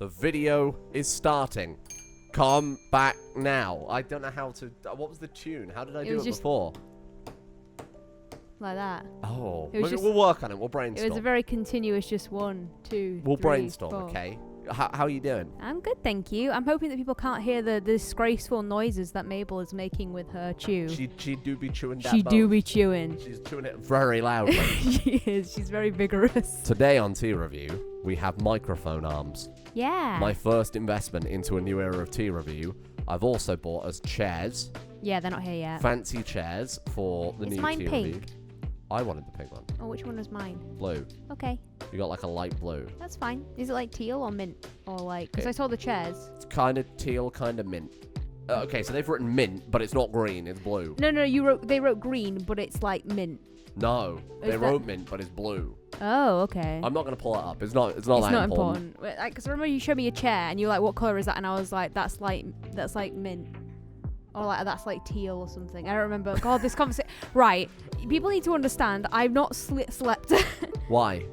The video is starting. Come back now. I don't know how to... What was the tune? How did I do it before? Like that. Oh. We'll work on it. We'll brainstorm. It was a very continuous just 1, 2, We'll 3, brainstorm, 4. okay? How are you doing? I'm good, thank you. I'm hoping that people can't hear the disgraceful noises that Mabel is making with her chew. She do be chewing that She bone. do be chewing. She's chewing it very loudly. She is. She's very vigorous. Today on Tea Review, we have microphone arms. Yeah. My first investment into a new era of Tea Review. I've also bought us chairs. Yeah, they're not here yet. Fancy chairs for the new mine Tea pink? Review. I wanted the pink one. Oh, which one was mine? Blue. Okay. You got like a light blue. That's fine. Is it like teal or mint? Or like... Because I saw the chairs. It's kind of teal, kind of mint. Okay, so they've written mint, but it's not green, it's blue. No, they wrote green, but it's like mint. No, they wrote mint, but it's blue. Oh, okay. I'm not going to pull it up. It's not that important. Because I remember you showed me a chair and you were like, what colour is that? And I was like, that's like mint. Or like, that's like teal or something. I don't remember. God, this conversation... Right. People need to understand, I've not slept. Why?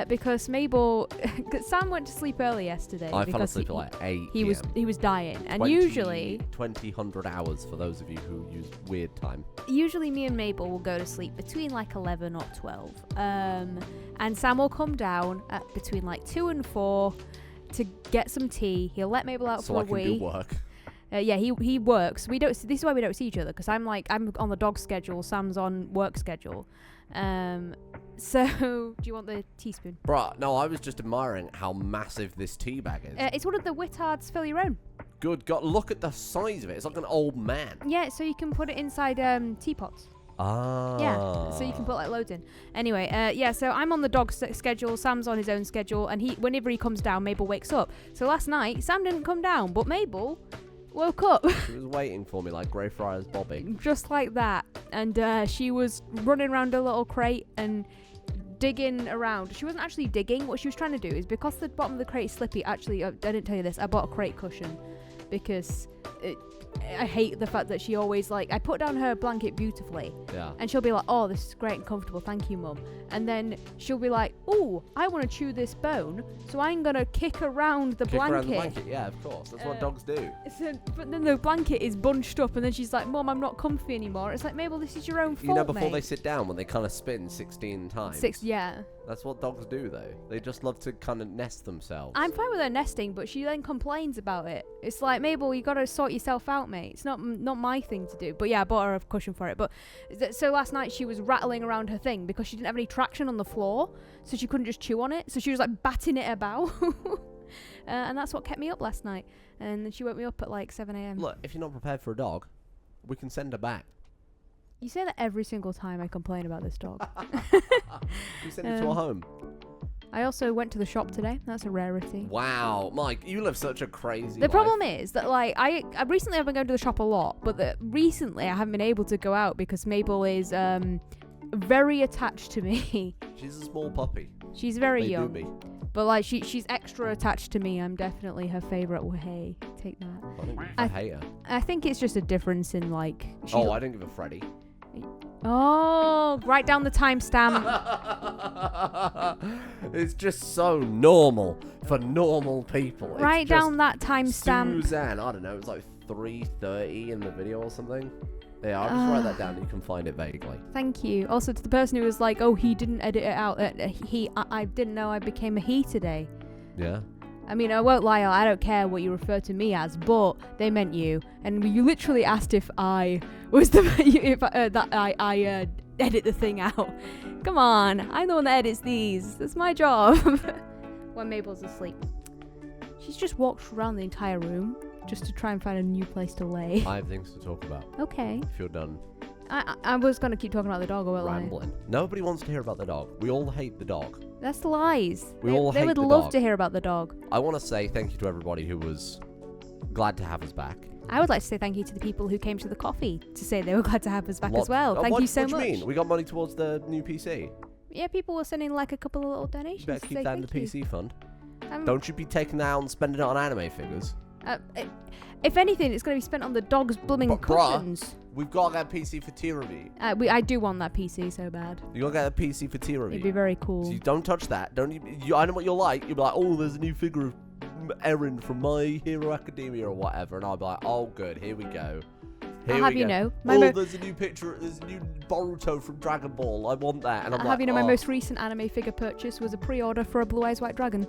Because Mabel... Sam went to sleep early yesterday. I fell asleep at like 8 He was dying. And 20, usually... 100 hours for those of you who use weird time. Usually me and Mabel will go to sleep between like 11 or 12. And Sam will come down at between like 2 and 4 to get some tea. He'll let Mabel out for a wee. So I can do work. Yeah, he works. This is why we don't see each other, because I'm on the dog schedule, Sam's on work schedule. So do you want the teaspoon? Bruh, no, I was just admiring how massive this tea bag is. It's one of the Whittards Fill Your Own. Good God, look at the size of it. It's like an old man. Yeah, so you can put it inside teapots. Ah. Yeah, so you can put like loads in. Anyway, yeah, so I'm on the dog schedule, Sam's on his own schedule, and whenever he comes down, Mabel wakes up. So last night, Sam didn't come down, but Mabel woke up. She was waiting for me like Greyfriars bobbing. Just like that. And she was running around a little crate and digging around. She wasn't actually digging. What she was trying to do is, because the bottom of the crate is slippy, actually, I didn't tell you this, I bought a crate cushion because I hate the fact that she always I put down her blanket beautifully. Yeah. And she'll be like, oh, this is great and comfortable, thank you, Mum. And then she'll be like, oh, I want to chew this bone, so I'm going to kick around the blanket. Around the blanket, yeah, of course. That's what dogs do. But then the blanket is bunched up, and then she's like, Mum, I'm not comfy anymore. It's like, Mabel, this is your own fault, before mate. they sit down, when they kind of spin 16 times. Yeah. That's what dogs do, though. They just love to kind of nest themselves. I'm fine with her nesting, but she then complains about it. It's like, Mabel, you got to sort yourself out, mate. It's not my thing to do. But yeah, I bought her a cushion for it. But so last night she was rattling around her thing because she didn't have any traction on the floor, so she couldn't just chew on it. So she was like batting it about. And that's what kept me up last night. And then she woke me up at like 7 a.m. Look, if you're not prepared for a dog, we can send her back. You say that every single time I complain about this dog. We send her to a home. I also went to the shop today. That's a rarity. Wow, Mike, you live such a crazy life. Problem is that I recently have been going to the shop a lot, but recently I haven't been able to go out because Mabel is very attached to me. She's a small puppy. She's very young. But she's extra attached to me. I'm definitely her favourite. Well, hey, take that. I hate her. I think it's just a difference in I didn't give a Freddy. Oh, write down the timestamp. It's just so normal for normal people. Write down that timestamp. Suzanne, I don't know, it was like 3:30 in the video or something. Yeah, I'll just write that down. You can find it vaguely. Thank you. Also to the person who was like, oh, he didn't edit it out. I didn't know I became a he today. Yeah. I mean, I won't lie, I don't care what you refer to me as, but they meant you. And you literally asked if I was I edit the thing out. Come on, I'm the one that edits these. That's my job. When Mabel's asleep. She's just walked around the entire room just to try and find a new place to lay. I have things to talk about. Okay. If you're done. I was going to keep talking about the dog, or rambling. Nobody wants to hear about the dog. We all hate the dog. That's lies. They would love to hear about the dog. I want to say thank you to everybody who was glad to have us back. I would like to say thank you to the people who came to the coffee to say they were glad to have us back as well. Thank you so much. What do you mean? We got money towards the new PC. Yeah, people were sending like a couple of little donations. You better keep that in the PC fund. Don't you be taking that out and spending it on anime figures. If anything, it's going to be spent on the dog's blooming cushions. We've got to get a PC for Tea Review. I do want that PC so bad. You got to get a PC for Tea Review. It'd be very cool. So you don't touch that. Don't you? I know what you're like. You'll be like, oh, there's a new figure of Erin from My Hero Academia or whatever, and I'll be like, oh, good, here we go. I'll have you know. There's a new picture. There's a new Boruto from Dragon Ball. I want that. And I'm like, have you know, my most recent anime figure purchase was a pre-order for a Blue Eyes White Dragon.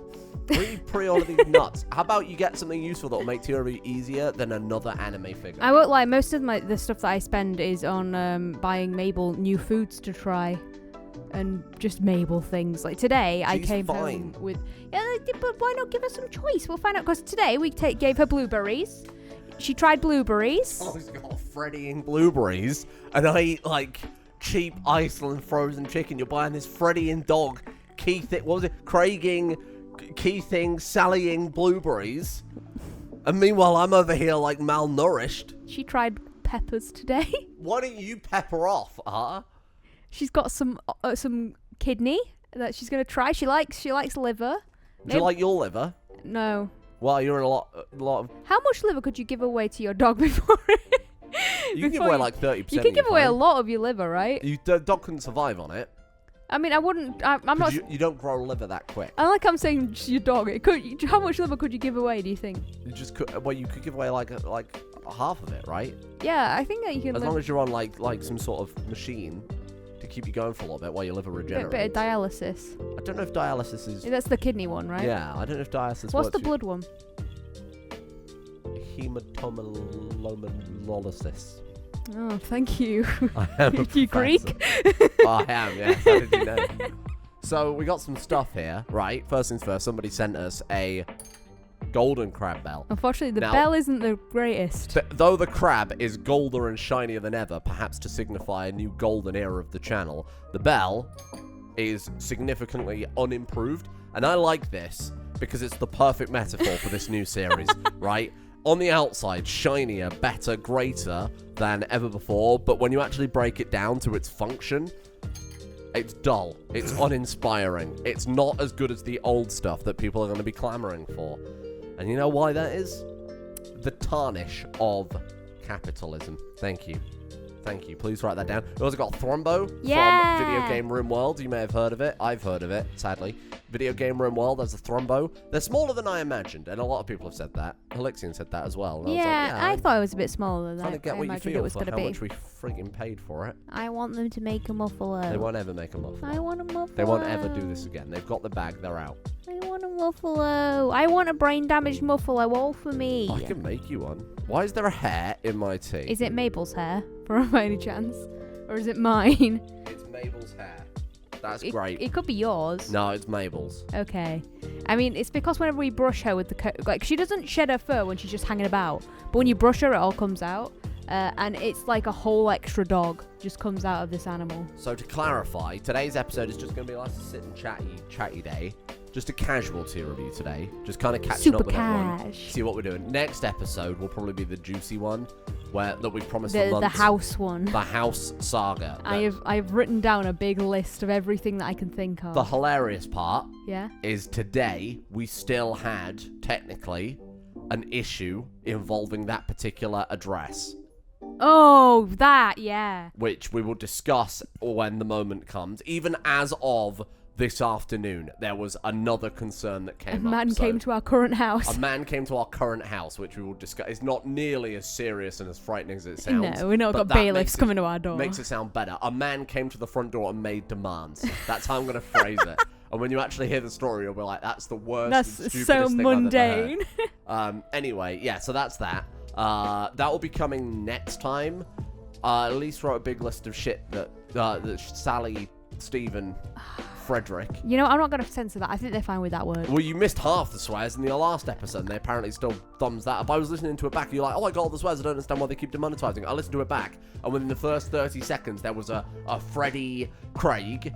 Pre-order these nuts. How about you get something useful that will make TRV easier than another anime figure? I won't lie. Most of the stuff that I spend is on buying Mabel new foods to try. And just Mabel things. Like today, I came home with... Yeah, but why not give her some choice? We'll find out. Because today, we gave her blueberries. She tried blueberries. Oh, she's got Freddying blueberries. And I eat, like, cheap Iceland frozen chicken. You're buying this Freddying dog, Keithing, what was it? Keithing, Sallying blueberries. And meanwhile, I'm over here, like, malnourished. She tried peppers today. Why don't you pepper off, huh? She's got some kidney that she's going to try. She likes liver. Do you like your liver? No. Well, you're in a lot of... How much liver could you give away to your dog before You can give away like 30%. You can give away a lot of your liver, right? The dog couldn't survive on it. I mean, I wouldn't... I'm not... You don't grow liver that quick. I like I'm saying just your dog. How much liver could you give away, do you think? You just could... Well, you could give away like half of it, right? Yeah, I think that you can... As long as you're on like some sort of machine to keep you going for a little bit while your liver regenerates. A bit of dialysis. I don't know if dialysis is... That's the kidney one, right? Yeah, I don't know if dialysis What's works the blood one? Hematomylolysis. Oh, thank you. I am a you Greek? I am, yes. How did you know? So, we got some stuff here, right? First things first, somebody sent us a golden crab bell. Unfortunately, the bell isn't the greatest. Though the crab is golder and shinier than ever, perhaps to signify a new golden era of the channel, the bell is significantly unimproved. And I like this because it's the perfect metaphor for this new series, right? On the outside, shinier, better, greater than ever before, but when you actually break it down to its function, it's dull. It's uninspiring. It's not as good as the old stuff that people are going to be clamoring for. And you know why that is? The tarnish of capitalism. Thank you. Thank you. Please write that down. We also got Thrombo from Video Game Room World. You may have heard of it. I've heard of it, sadly. Video Game Room World, there's a Thrombo. They're smaller than I imagined, and a lot of people have said that. Helixian said that as well. And I thought it was a bit smaller than I get what you feel it was for going to how be. much we frigging paid for it. I want them to make a muffalo. They won't ever make a muffalo. I want a muffalo. They won't ever do this again. They've got the bag. They're out. I want a muffalo. I want a brain-damaged muffalo all for me. I can make you one. Why is there a hair in my tea? Is it Mabel's hair, by any chance? Or is it mine? It's Mabel's hair. That's great. It could be yours. No, it's Mabel's. Okay. I mean, it's because whenever we brush her with the... she doesn't shed her fur when she's just hanging about. But when you brush her, it all comes out. And it's like a whole extra dog just comes out of this animal. So to clarify, today's episode is just going to be like a sit and chatty day. Just a casual tier review today. Just kind of catching up with everyone. See what we're doing. Next episode will probably be the juicy one. That we've promised for months. The house one. The house saga. I've written down a big list of everything that I can think of. The hilarious part yeah, is today we still had, technically, an issue involving that particular address. Oh, that, yeah. Which we will discuss when the moment comes. Even as of this afternoon, there was another concern that came up. A man came to our current house. A man came to our current house, which we will discuss. It's not nearly as serious and as frightening as it sounds. No, we've not got bailiffs coming to our door. Makes it sound better. A man came to the front door and made demands. That's how I'm going to phrase it. And when you actually hear the story, you'll be like, that's the worst and stupidest so thing mundane. I've ever heard. Anyway, yeah, so that's that. That will be coming next time. Elise wrote a big list of shit that Sally, Stephen, Frederick. You know, I'm not going to censor that. I think they're fine with that word. Well, you missed half the swears in the last episode, and they apparently still thumbs that up. I was listening to it back, and you're like, oh, I got all the swears, I don't understand why they keep demonetizing. I listened to it back, and within the first 30 seconds, there was a Freddie Craig,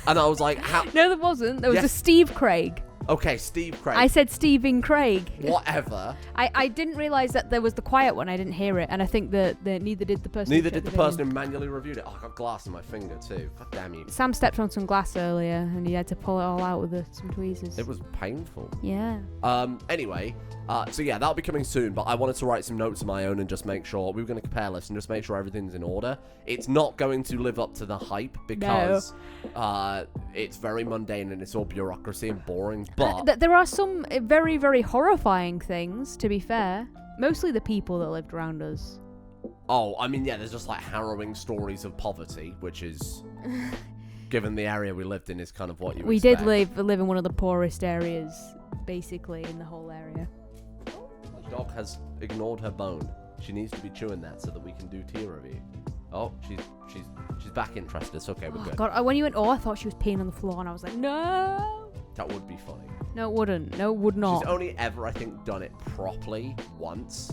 and I was like, how? No, there wasn't. There was a Steve Craig. Okay, Steve Craig. I said Stephen Craig. Whatever. I didn't realise that there was the quiet one. I didn't hear it, and I think that neither did the person. Neither did the person who manually reviewed it. Oh, I got glass in my finger too. God damn you. Sam stepped on some glass earlier, and he had to pull it all out with some tweezers. It was painful. Yeah. Anyway, So yeah, that'll be coming soon, but I wanted to write some notes of my own and just make sure, we were going to compare lists and just make sure everything's in order. It's not going to live up to the hype because it's very mundane and it's all bureaucracy and boring, but... there are some very, very horrifying things, to be fair. Mostly the people that lived around us. Oh, I mean, yeah, there's just like harrowing stories of poverty, which is... given the area we lived in is kind of what you We expect. did live in one of the poorest areas, basically, in the whole area. The dog has ignored her bone. She needs to be chewing that so that we can do tier review. Oh, she's back interested. It's okay, we're good. God, when you went, I thought she was peeing on the floor, and I was like, no. That would be funny. No, it wouldn't. No, it would not. She's only ever, I think, done it properly once,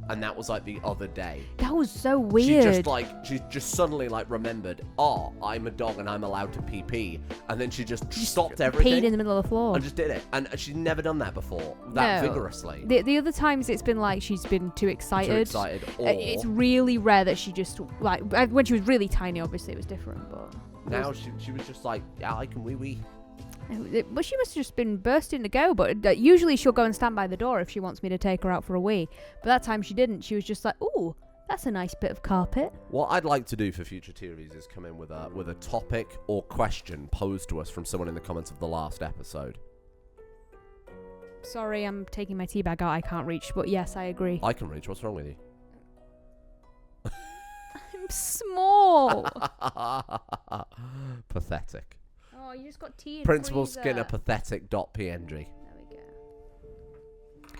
and that was like the other day. That was so weird. She just suddenly like remembered, oh, I'm a dog and I'm allowed to pee, and then she just stopped everything. Peed in the middle of the floor. And just did it, and she's never done that before, that vigorously. The other times it's been like she's been too excited. Or it's really rare that she just like when she was really tiny. Obviously, it was different, but now she was just like, yeah, I can wee wee. Well, she must have just been bursting to go, but usually she'll go and stand by the door if she wants me to take her out for a wee. But that time she didn't. She was just like, ooh, that's a nice bit of carpet. What I'd like to do for future theories is come in with a topic or question posed to us from someone in the comments of the last episode. Sorry, I'm taking my tea bag out. I can't reach, but yes, I agree. I can reach. What's wrong with you? I'm small. Pathetic. Oh, you just got tea in Principal freezer. Skinner pathetic.png. There we go.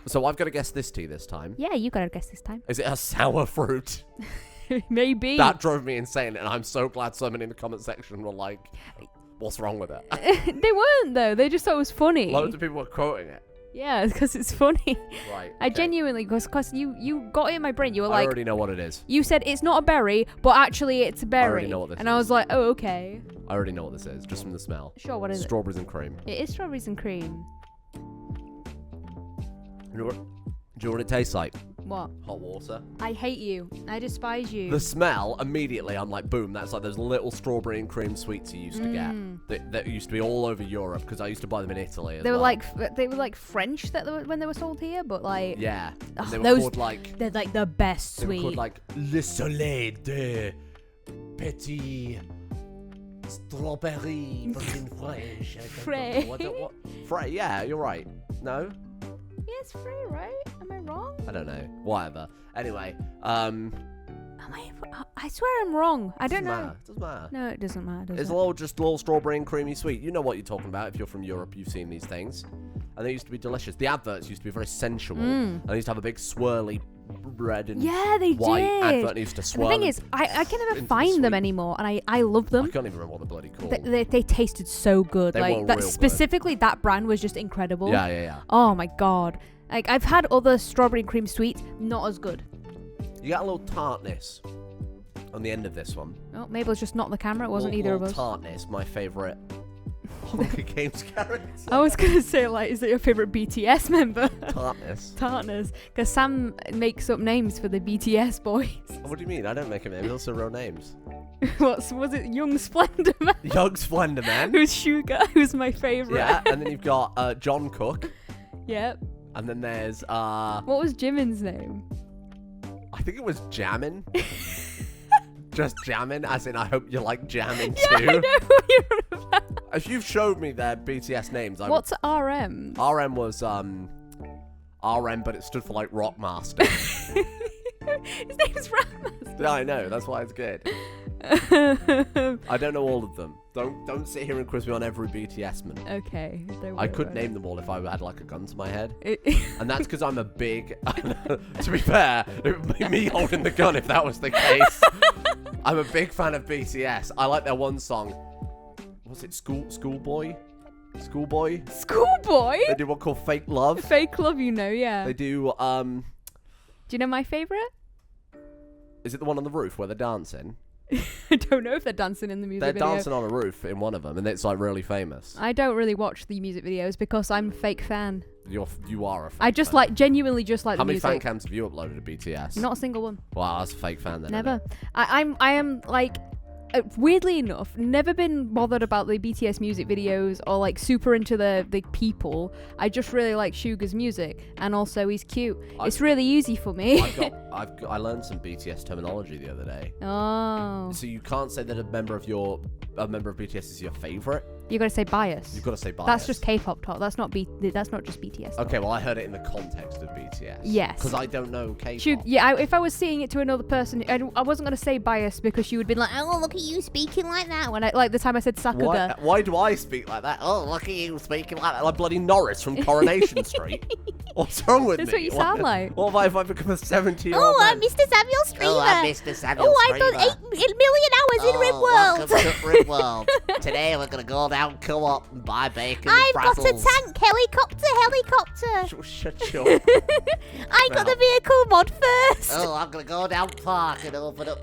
So I've got to guess this tea this time. Yeah, you gotta guess this time. Is it a sour fruit? Maybe. That drove me insane, and I'm so glad someone in the comment section were like, what's wrong with it? They weren't, though. They just thought it was funny. Loads of people were quoting it. Yeah, because it's funny. Right. I genuinely, because you got it in my brain. You were I like, already know what it is. you said it's not a berry, but actually it's a berry. already know what this and I is. was like, oh, okay. I already know what this is, just from the smell. Sure, what is it? Strawberries and cream. It is strawberries and cream. Do you know what it tastes like? What? Hot water. I hate you. I despise you. The smell, immediately, I'm like, boom, that's like those little strawberry and cream sweets you used to get. That used to be all over Europe, because I used to buy them in Italy as They were well. they were like French when they were sold here, but like Yeah. Oh, They were those- called like... they're like the best They were sweet. called like Le Soleil de Petit Strawberry fucking French. Frey. What? Frey, yeah, you're right. No? Yes, free, right? Am I wrong? I don't know. Whatever. Anyway, I swear I'm wrong. I don't know. Doesn't matter. No, it doesn't matter. It's a little strawberry and creamy sweet. You know what you're talking about. If you're from Europe, you've seen these things. And they used to be delicious. The adverts used to be very sensual. And they used to have a big swirly red and Yeah, they white did. advert. And used to And swirl. the thing is, I can never into the find them sweet. anymore, and I love I them. can't even remember what they're bloody called. They tasted so good. They like were that real good. specifically, that brand was just incredible. Yeah. Oh my god. Like I've had other strawberry and cream sweets, not as good. You got a little tartness on the end of this one. Oh, maybe it was just not the camera. It wasn't either of us. Tartness, my favourite Hunger Games character. I was gonna say, like, is it your favorite BTS member? Tartness. Tartness, because Sam makes up names for the BTS boys. What do you mean? I don't make them names. Those are real names. Was it Young Splendor Man? Young Splendor Man. Who's Sugar? Who's my favorite? Yeah, and then you've got John Cook. Yep. And then there's What was Jimin's name? I think it was Jammin'. Just Jammin', as in I hope you like Jammin' Yeah, too. I know what you're about. If you've showed me their BTS names, What's RM? RM was RM, but it stood for like Rockmaster. His name's Rammas. Yeah, I know. That's why it's good. I don't know all of them. Don't sit here and quiz me on every BTS man. Okay. Don't I worry could about name them all if I had like a gun to my head. it. And that's because I'm a big... to be fair, it would be me holding the gun if that was the case. I'm a big fan of BTS. I like their one song. Was it Schoolboy? Schoolboy? Schoolboy? They do one called Fake Love. Fake love, you know, yeah. They do, Do you know my favourite? is it the one on the roof where they're dancing? I don't know if they're dancing in the music They're video. dancing on a roof in one of them, and it's like really famous. I don't really watch the music videos because I'm a fake fan. You are a fake I just fan. genuinely just like How the many music. fan cams have you uploaded to BTS? Not a single one. Wow, that's a fake fan then. Never. Isn't it? I am like weirdly enough, never been bothered about the BTS music videos or like super into the people. I just really like Suga's music, and also he's cute. It's really easy for me. I learned some BTS terminology the other day. Oh. So you can't say that a member of BTS is your favorite. You gotta say bias. You've got to say bias. That's just K-pop talk. That's not just BTS talk. Okay, well I heard it in the context of BTS. Yes. Because I don't know K-pop. If I was saying it to another person, I wasn't gonna say bias because she would be like, "Oh, look at you speaking like that." When the time I said Sakuga. Why do I speak like that? Oh, look at you speaking like that, like bloody Norris from Coronation Street. What's wrong with That's me? what you sound like. What have I become a 70-year-old? Oh, I'm Mr. Samuel Streamer. Oh, I'm Mr. Samuel Oh, Streamer. I've done 8 million hours in RimWorld. Welcome to RimWorld. Today we're gonna go down Co-op and buy bacon I've and got a frazzles. tank helicopter. Shut your. I got the vehicle mod first. Oh, I'm gonna go down park and open up.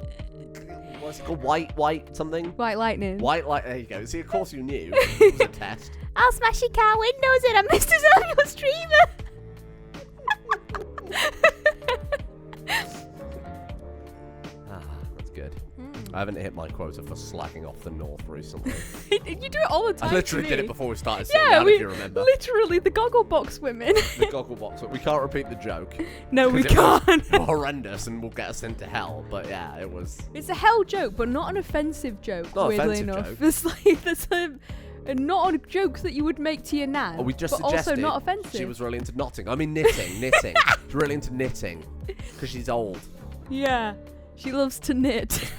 What's it called? White something? White lightning. White light. There you go. See, of course you knew. It was a test. I'll smash your car windows in. I'm Mr. Samuel Streamer. That's good. I haven't hit my quota for slacking off the North recently. You do it all the time. I literally to did me. it before we started sitting Yeah, down, if you remember. literally the goggle box women. The goggle box. We can't repeat the joke. No, we 'cause it can't. was horrendous and will get us into hell. But yeah, it was. It's a hell joke, but not an offensive joke. Not weirdly offensive enough, joke. it's like that's not a joke that you would make to your nan. Oh, we just but suggested also not offensive. she was really into knitting. I mean knitting. She's really into knitting because she's old. Yeah, she loves to knit.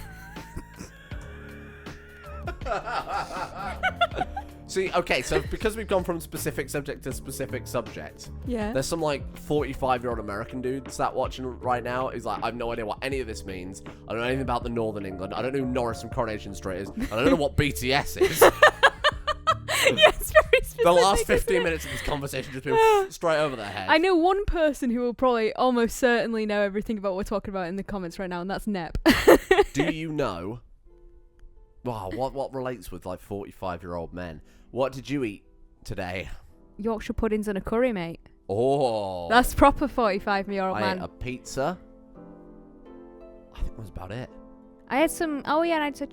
See, okay, so because we've gone from specific subject to specific subject, Yeah. there's some like 45-year-old American dude sat watching right now. He's like, I have no idea what any of this means. I don't know anything about the Northern England. I don't know who Norris from Coronation Street is. I don't know what BTS is. Yeah, it's very specific. The last 15 minutes of this conversation just been straight over their head. I know one person who will probably almost certainly know everything about what we're talking about in the comments right now, and that's Nep. Do you know? Wow, what relates with like 45-year-old men? What did you eat today? Yorkshire puddings and a curry, mate. Oh. That's proper 45-year-old I man. ate a pizza. I think that was about it. I had some. Oh yeah, and I had some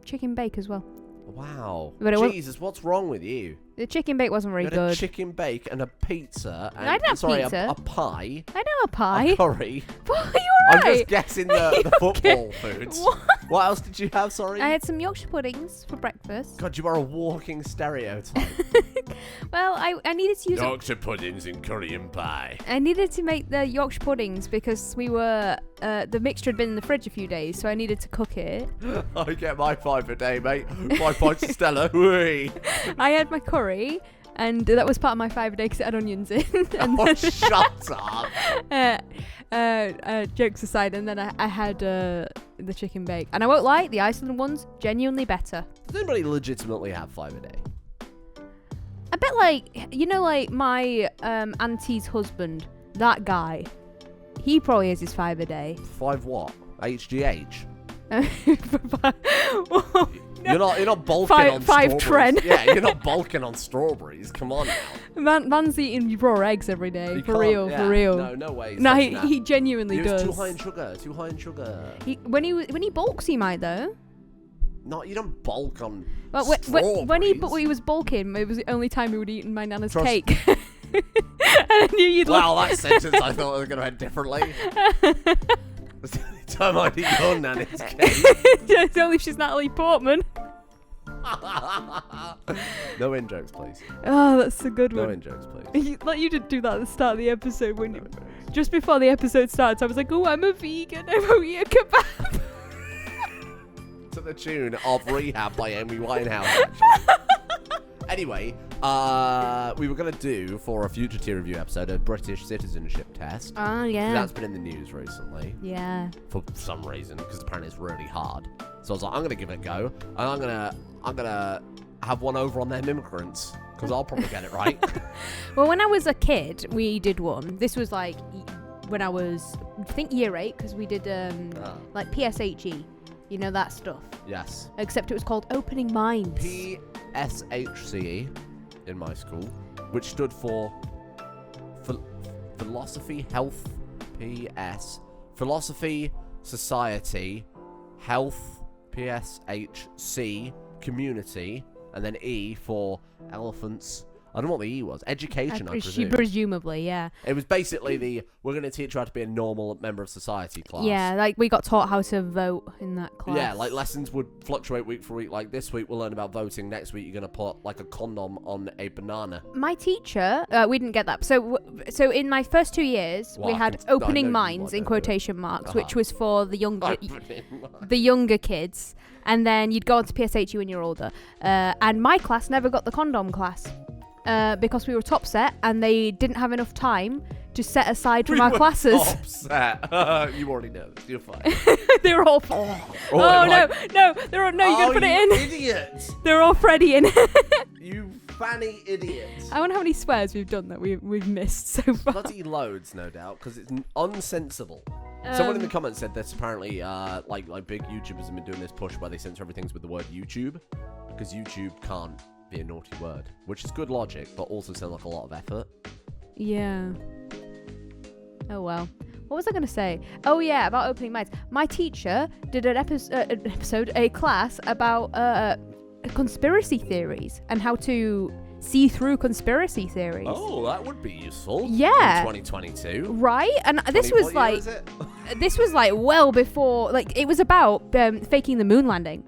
chicken bake as well. Wow. But it Jesus, what's wrong with you? The chicken bake wasn't very You had a good. chicken bake and a pizza. And, I didn't have sorry, pizza. A pie. I know a pie. A curry. What? Are you I'm alright? just guessing the football foods. What else did you have, sorry? I had some Yorkshire puddings for breakfast. God, you are a walking stereotype. Well, I needed to use Yorkshire puddings and curry and pie. I needed to make the Yorkshire puddings because we were the mixture had been in the fridge a few days, so I needed to cook it. I get my 5 a day, mate. 5 pints of Stella. Whee. I had my curry, and that was part of my 5 a day because it had onions in. And Oh, shut up. jokes aside, and then I had the chicken bake, and I won't lie, the Iceland ones genuinely better. Does anybody legitimately have 5 a day? I bet like my auntie's husband, that guy, he probably has his 5 a day. 5 what? HGH? Well, You're not bulking Five- on five strawberries. tren. Yeah, you're not bulking on strawberries. Come on now. Man's eating raw eggs every day. You For can't- real, yeah, for real. No way. No, touching that. he genuinely He does. was too high in sugar. Too high in sugar. When he bulks, he might though. No, you don't bulk on But strawberries. when he was bulking, it was the only time he would eat my nana's Trust- cake. And I knew you'd Wow, that sentence I thought was going to end differently. That's the only time I'd eat your nanny's cake. It's only if she's Natalie Portman. No in jokes, please. Oh, that's a good No one. in jokes, please. You did do that at the start of the episode when No you, in jokes. just before the episode starts. I was like, "Oh, I'm a vegan. I won't eat a kebab." To the tune of Rehab by Amy Winehouse. actually. Anyway, we were going to do, for a future tier review episode, a British citizenship test. Oh yeah. That's been in the news recently. Yeah. For some reason, because apparently it's really hard. So I was like, I'm going to give it a go. And I'm gonna have one over on them immigrants. Because I'll probably get it right. Well, when I was a kid, we did one. This was like when I was, I think, year 8, because we did like PSHE. You know, that stuff. Yes. Except it was called Opening Minds. PSHCE in my school, which stood for Philosophy, Health, PS, Philosophy, Society, Health, PSHC, community, and then E for elephants. I don't know what the E was. Education, I presume. Presumably, yeah. It was basically we're going to teach you how to be a normal member of society class. Yeah, like we got taught how to vote in that class. Yeah, like lessons would fluctuate week for week. Like this week we'll learn about voting. Next week you're going to put like a condom on a banana. My teacher, we didn't get that. So in my first 2 years, we had opening minds in quotation marks, which was for the younger kids. And then you'd go on to PSHU when you're older. And my class never got the condom class. Because we were top set and they didn't have enough time to set aside from our classes. Top set. You already know this. You're fine. They were all. No! They're all, no, you gotta put it in. Idiot! They're all Freddy in. You fanny idiot! I wonder how many swears we've done that we've missed so far. Bloody loads, no doubt, because it's unsensible. Someone in the comments said that apparently, like big YouTubers have been doing this push where they censor everything with the word YouTube, because YouTube can't be a naughty word, which is good logic, but also sounds like a lot of effort. Yeah. Oh well. What was I going to say? Oh yeah, about opening minds. My teacher did a class about conspiracy theories and how to see through conspiracy theories. Oh, that would be useful. Yeah. In 2022. Right? And this was like this was like well before, like it was about faking the moon landing.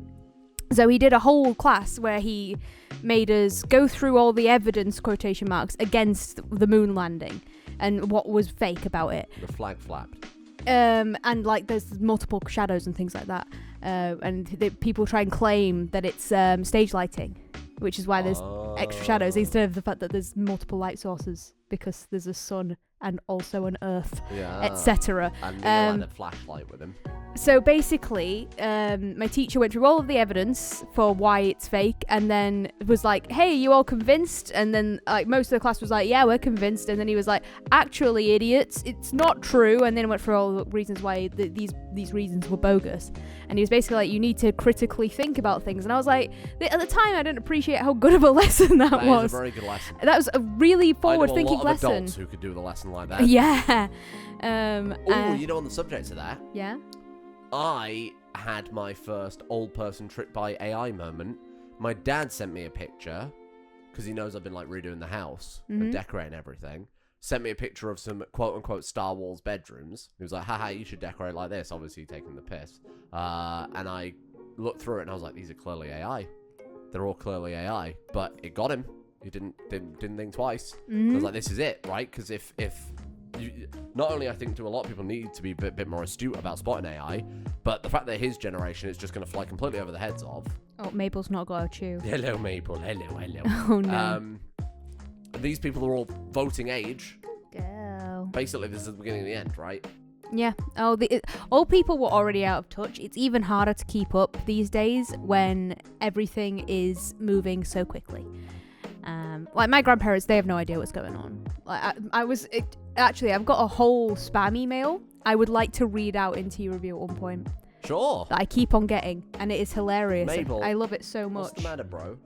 So he did a whole class where he made us go through all the evidence, quotation marks, against the moon landing and what was fake about it. The flag flapped. And like there's multiple shadows and things like that. And people try and claim that it's stage lighting, which is why there's extra shadows instead of the fact that there's multiple light sources, because there's a sun and also an earth, etc. And they had a flashlight with him. So basically, my teacher went through all of the evidence for why it's fake, and then was like, "Hey, you all convinced?" And then like most of the class was like, "Yeah, we're convinced." And then he was like, "Actually, idiots, it's not true." And then went through all the reasons why these reasons were bogus. And he was basically like, "You need to critically think about things." And I was like, at the time, I didn't appreciate how good of a lesson that was. That was a very good lesson. That was a really forward-thinking lesson. I know a lot of adults who could do with a lesson like that. Yeah. You know, on the subject of that. Yeah. I had my first old person tricked by AI moment. My dad sent me a picture, because he knows I've been like redoing the house and decorating everything. Sent me a picture of some quote unquote Star Wars bedrooms. He was like, haha, you should decorate like this, obviously taking the piss. And I looked through it and I was like, these are clearly AI. They're all clearly AI. But it got him. He didn't think twice. I was like, this is it, right? Because if you, not only I think do a lot of people need to be a bit more astute about spotting AI, but the fact that his generation is just going to fly completely over the heads of. Oh, Mabel's not got a chew. Hello, Mabel. Hello. Oh no. These people are all voting age. Go. Basically, this is the beginning and the end, right? Yeah. Oh, all people were already out of touch. It's even harder to keep up these days when everything is moving so quickly. Like my grandparents, they have no idea what's going on. Like actually, I've got a whole spam email I would like to read out into your review at one point. Sure. That I keep on getting, and it is hilarious. Mabel, I love it so much. What's the matter, bro?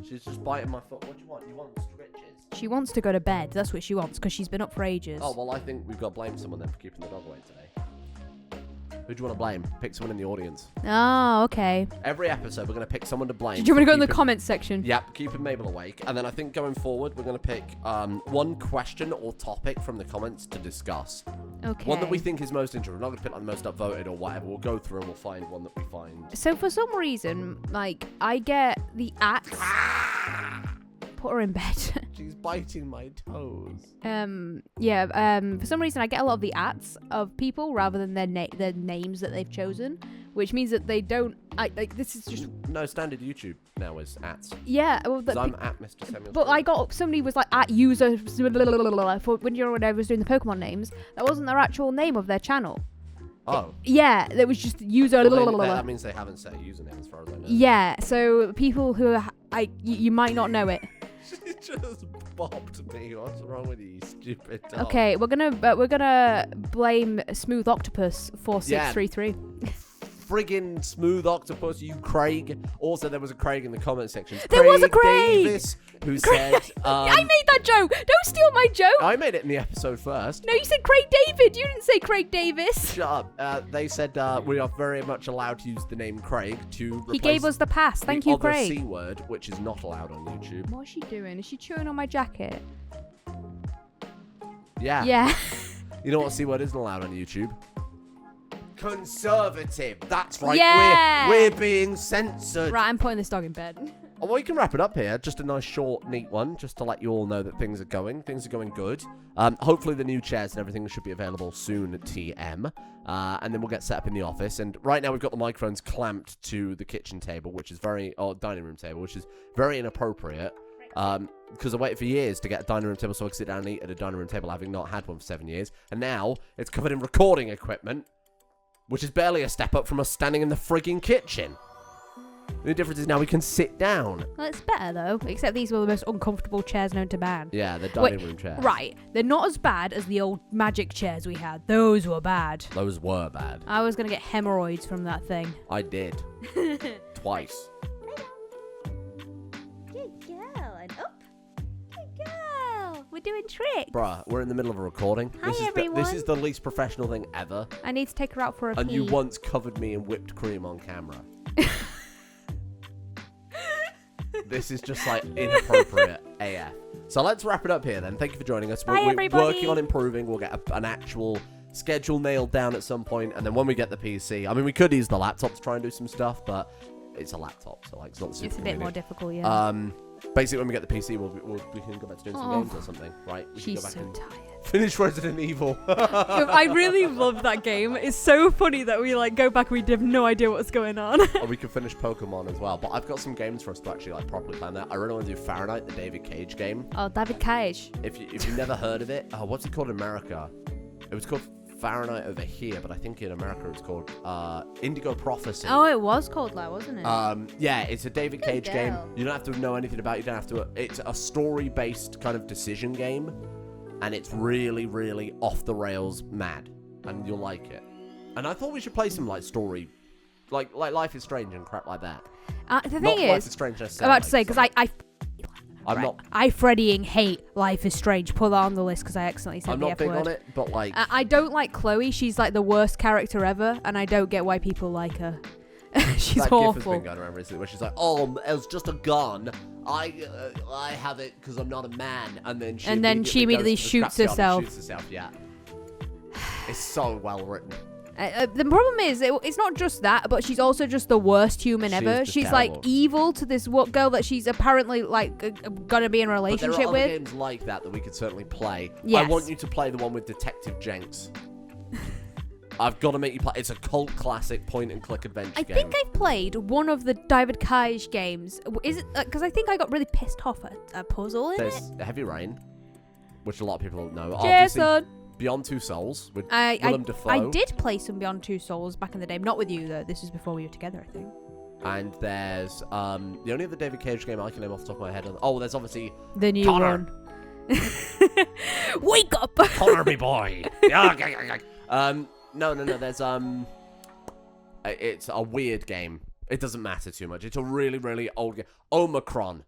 She's just biting my foot. What do you want? You want stretches? She wants to go to bed. That's what she wants, because she's been up for ages. Oh, well, I think we've got to blame someone then for keeping the dog away today. Who do you want to blame? Pick someone in the audience. Oh, okay. Every episode, we're going to pick someone to blame. Do you want to go in the comments section? Yep, keeping Mabel awake. And then I think going forward, we're going to pick one question or topic from the comments to discuss. Okay. One that we think is most interesting. We're not going to pick like the most upvoted or whatever. We'll go through and we'll find one that we find. So for some reason, like, I get the axe. Put her in bed. She's biting my toes. For some reason I get a lot of the ats of people rather than their names that they've chosen, which means that they don't. This is just no standard YouTube now is ats. Yeah, well, I'm at Mr. Samuel. But I got somebody was like at user for when I was doing the Pokemon names. That wasn't their actual name of their channel. Oh. Yeah, that was just user. That means they haven't set a username as far as I know. Yeah, so people who you might not know it. She just bopped me. What's wrong with you, stupid dog? Okay, we're gonna blame Smooth Octopus 4633. friggin' smooth octopus, you Craig. Also, there was a Craig in the comment section. There was a Craig! Davis, who said... I made that joke. Don't steal my joke. I made it in the episode first. No, you said Craig David. You didn't say Craig Davis. Shut up. They said we are very much allowed to use the name Craig to replace He gave us the pass. Thank you, other Craig. C word, which is not allowed on YouTube. What is she doing? Is she chewing on my jacket? Yeah. Yeah. You know what C word isn't allowed on YouTube? Conservative. That's right. Yeah. We're being censored. Right, I'm putting this dog in bed. Oh, well, we can wrap it up here. Just a nice, short, neat one, just to let you all know that things are going. Things are going good. Hopefully the new chairs and everything should be available soon at TM. And then we'll get set up in the office. And right now we've got the microphones clamped to the kitchen table, which is dining room table, which is very inappropriate. Because I waited for years to get a dining room table so I could sit down and eat at a dining room table, having not had one for 7 years. And now it's covered in recording equipment, which is barely a step up from us standing in the frigging kitchen. The only difference is now we can sit down. Well, it's better, though. Except these were the most uncomfortable chairs known to man. Yeah, the dining room chairs. Right. They're not as bad as the old magic chairs we had. Those were bad. Those were bad. I was going to get hemorrhoids from that thing. I did. Twice. Good girl. And up. Good girl. We're doing tricks. Bruh, we're in the middle of a recording. Hi, This everyone. is the least professional thing ever. I need to take her out for a And pee. you once covered me in whipped cream on camera. This is just like inappropriate AF. So let's wrap it up here then. Thank you for joining us. Bye, We're everybody. working on improving. We'll get an actual schedule nailed down at some point, and then when we get the PC, I mean, we could use the laptop to try and do some stuff, but it's a laptop, so like it's not super It's a bit more convenient. difficult, yeah. Basically, when we get the PC, we can go back to doing some games or something, right? We can She's go back so and tired. finish Resident Evil. I really love that game. It's so funny that we like go back and we have no idea what's going on. Or we can finish Pokemon as well. But I've got some games for us to actually like properly plan that. I really want to do Fahrenheit, the David Cage game. Oh, David Cage. If you've never heard of it, what's it called in America? It was called Fahrenheit over here, but I think in America it's called Indigo Prophecy. Oh, it was called that, wasn't it? Yeah, it's a David Good Cage game. girl. You don't have to know anything about it. You don't have to. It's a story-based kind of decision game, and it's really, really off the rails mad, and you'll like it. And I thought we should play some like story, like Life is Strange and crap like that. The thing Not Life is, is Strange I'm necessarily. about to say, because I'm not. I Freddying hate Life is Strange. Put that on the list because I accidentally said I'm the not F big word. on it, but like. I don't like Chloe. She's like the worst character ever, and I don't get why people like her. She's that awful. gif has been going around recently where she's like, "Oh, it was just a gun. I have it because I'm not a man." And then she immediately goes to the shoots scrapyard and herself. Shoots herself. Yeah. It's so well written. The problem is, it's not just that, but she's also just the worst human She is ever. just She's terrible. like evil to this girl that she's apparently like gonna be in a But there relationship are other with. games like that we could certainly play. I Yes. want you to play the one with Detective Jenks. I've got to make you play. It's a cult classic point-and-click adventure I game. think I've played one of the David Cage games. Is it because I think I got really pissed off at a puzzle in it? There's Heavy Rain, which a lot of people don't know. Obviously, Jason. Beyond Two Souls with I Willem Dafoe. I did play some Beyond Two Souls back in the day. Not with you though. This was before we were together, I think. And there's the only other David Cage game I can name off the top of my head. Oh, there's obviously The new Connor. one. Wake up! Connor, me boy. No. There's it's a weird game. It doesn't matter too much. It's a really, really old game. Omicron.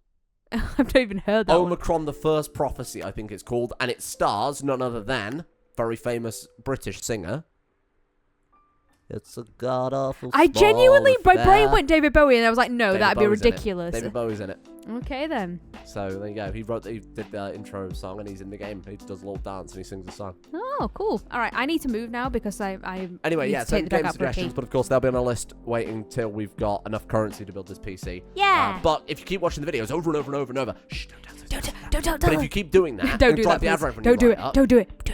I've not even heard that one. Omicron, the First Prophecy, I think it's called, and it stars none other than very famous British singer. It's a god awful. I genuinely, my brain went David Bowie, and I was like, no, David that'd be Bowie's in it. ridiculous. David Bowie's in it. Okay then. So there you go. He did the intro song, and he's in the game. He does a little dance and he sings a song. Oh, cool. All right, I need to move now because I Anyway, need yeah, to take send the dog game out for a suggestions, pee. but of course they'll be on our list waiting till we've got enough currency to build this PC. Yeah. But if you keep watching the videos over and over and over and over, shh, Don't. But if you keep doing that, Don't and do drive that, the ad please. rate when Don't do you it. light up, Don't do it.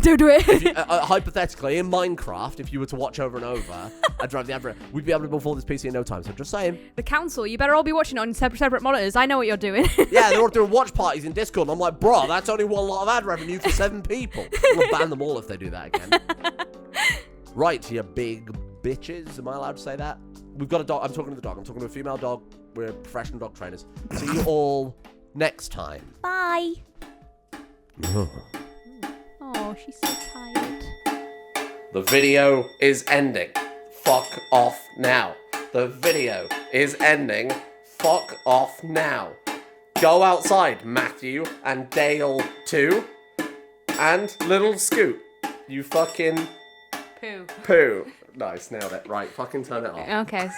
Don't do it. if you, hypothetically, in Minecraft, if you were to watch over and over and drive the ad rate, we'd be able to build this PC in no time. So just saying. The council, you better all be watching it on separate monitors. I know what you're doing. Yeah, they're all doing watch parties in Discord. And I'm like, bro, that's only one lot of ad revenue for 7 people. We'll ban them all if they do that again. Right, you big bitches. Am I allowed to say that? We've got a dog. I'm talking to the dog. I'm talking to a female dog. We're professional dog trainers. See you all next time. Bye. Oh, she's so tired. The video is ending. fuck off now. The video is ending. Fuck off now. Go outside, Matthew, and Dale too. And little Scoot. You fucking... Poo. Poo. Nice, nailed it. Right, fucking turn it off. Okay.